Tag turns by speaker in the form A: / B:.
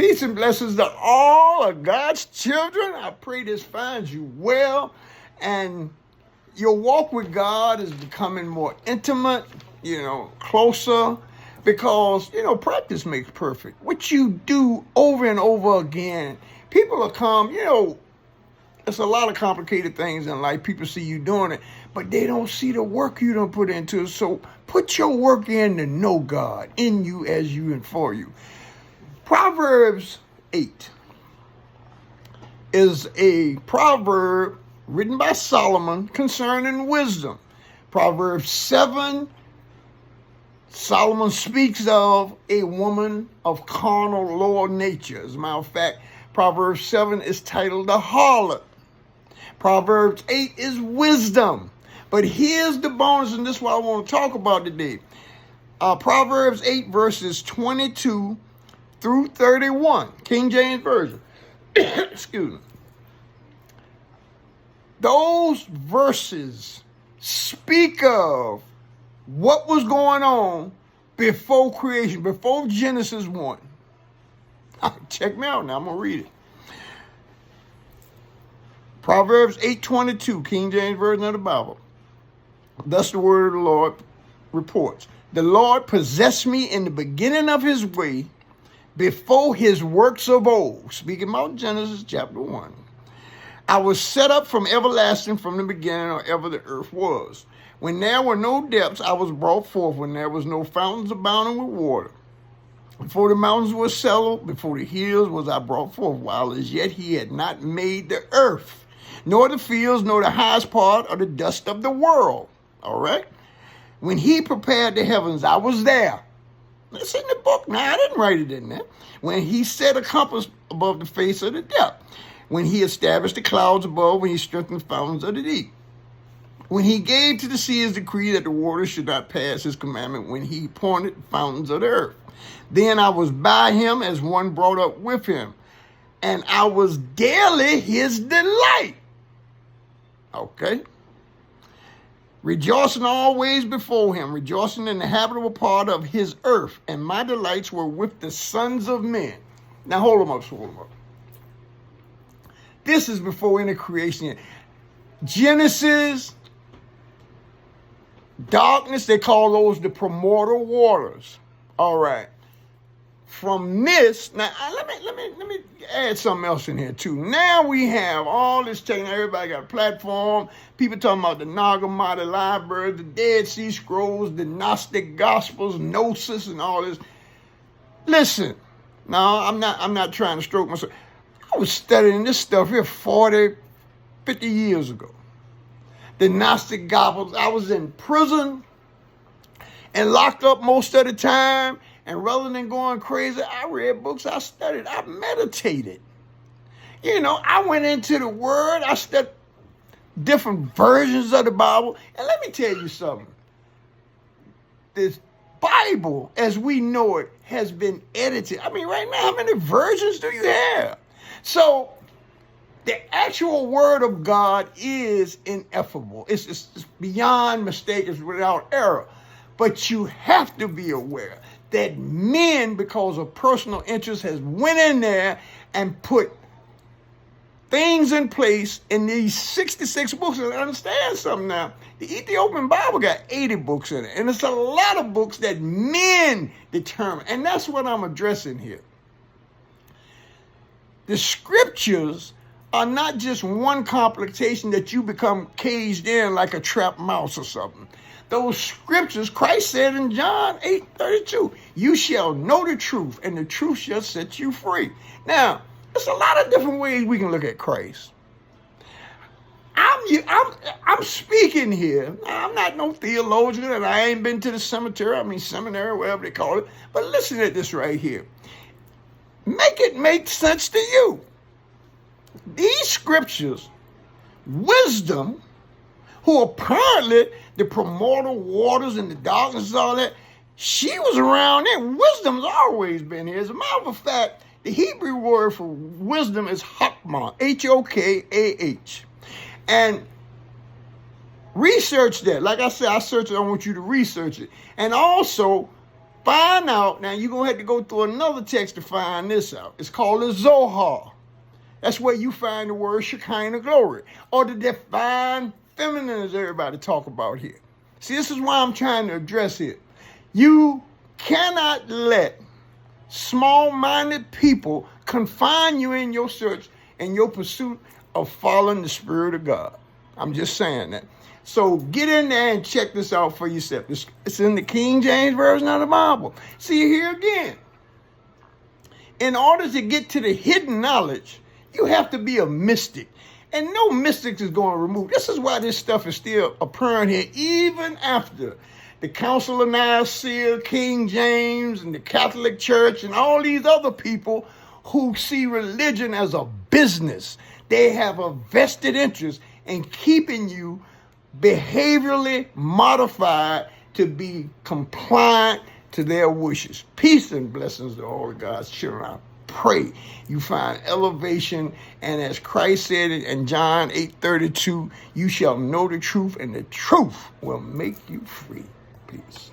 A: Peace and blessings to all of God's children. I pray this finds you well and your walk with God is becoming more intimate, closer because, practice makes perfect. What you do over and over again, people will come, it's a lot of complicated things in life. People see you doing it, but they don't see the work you don't put into it. So put your work in to know God in you, as you, and for you. Proverbs 8 is a proverb written by Solomon concerning wisdom. Proverbs 7, Solomon speaks of a woman of carnal, lower nature. As a matter of fact, Proverbs 7 is titled the harlot. Proverbs 8 is wisdom. But here's the bonus, and this is what I want to talk about today. Proverbs 8 verses 22 through 31, King James Version. Excuse me. Those verses speak of what was going on before creation, before Genesis 1. Check me out now, I'm going to read it. Proverbs 8:22, King James Version of the Bible. Thus the word of the Lord reports. The Lord possessed me in the beginning of his way, before his works of old. Speaking about Genesis chapter 1. I was set up from everlasting, from the beginning, or ever the earth was. When there were no depths, I was brought forth. When there was no fountains abounding with water. Before the mountains were settled, before the hills was I brought forth, while as yet he had not made the earth, nor the fields, nor the highest part, or the dust of the world. All right? When he prepared the heavens, I was there. It's in the book. Now, I didn't write it in there. When he set a compass above the face of the depth. When he established the clouds above. When he strengthened the fountains of the deep. When he gave to the sea his decree that the waters should not pass his commandment. When he appointed the fountains of the earth. Then I was by him as one brought up with him. And I was daily his delight. Okay. Rejoicing always before him, rejoicing in the habitable part of his earth, and my delights were with the sons of men. Now hold them up. This is before any creation. Genesis, darkness, they call those the primordial waters. All right. From this, now let me add something else in here too. Now we have all this technology. Everybody got a platform. People talking about the Nag Hammadi Library, the Dead Sea Scrolls, the Gnostic Gospels, Gnosis, and all this. Listen, no, I'm not trying to stroke myself. I was studying this stuff here 40, 50 years ago. The Gnostic Gospels. I was in prison and locked up most of the time. And rather than going crazy, I read books, I studied, I meditated. I went into the Word, I studied different versions of the Bible. And let me tell you something. This Bible, as we know it, has been edited. I mean, right now, how many versions do you have? So, the actual Word of God is ineffable. It's beyond mistake, it's without error. But you have to be aware that men, because of personal interest, has went in there and put things in place in these 66 books. And understand something now. The Ethiopian Bible got 80 books in it. And it's a lot of books that men determine. And that's what I'm addressing here. The scriptures are not just one complication that you become caged in like a trapped mouse or something. Those scriptures, Christ said in John 8:32, you shall know the truth, and the truth shall set you free. Now, there's a lot of different ways we can look at Christ. I'm speaking here. I'm not no theologian, and I ain't been to the seminary, whatever they call it. But listen to this right here. Make it make sense to you. These scriptures, wisdom, who apparently the primordial waters and the darkness and all that, she was around there. Wisdom's always been here. As a matter of fact, the Hebrew word for wisdom is Hokmah, H-O-K-A-H. And research that. Like I said, I searched it. I want you to research it. And also find out, now you're going to have to go through another text to find this out. It's called the Zohar. That's where you find the word Shekinah glory, or the divine feminine, as everybody talk about here. See, this is why I'm trying to address it. You cannot let small-minded people confine you in your search and your pursuit of following the Spirit of God. I'm just saying that. So get in there and check this out for yourself. It's in the King James Version of the Bible. See, here again. In order to get to the hidden knowledge, you have to be a mystic. And no mystic is going to remove. This is why this stuff is still apparent here, even after the Council of Nicaea, King James, and the Catholic Church, and all these other people who see religion as a business. They have a vested interest in keeping you behaviorally modified to be compliant to their wishes. Peace and blessings to all of God's children. I pray you find elevation, and as Christ said in John 8:32, you shall know the truth, and the truth will make you free. Peace.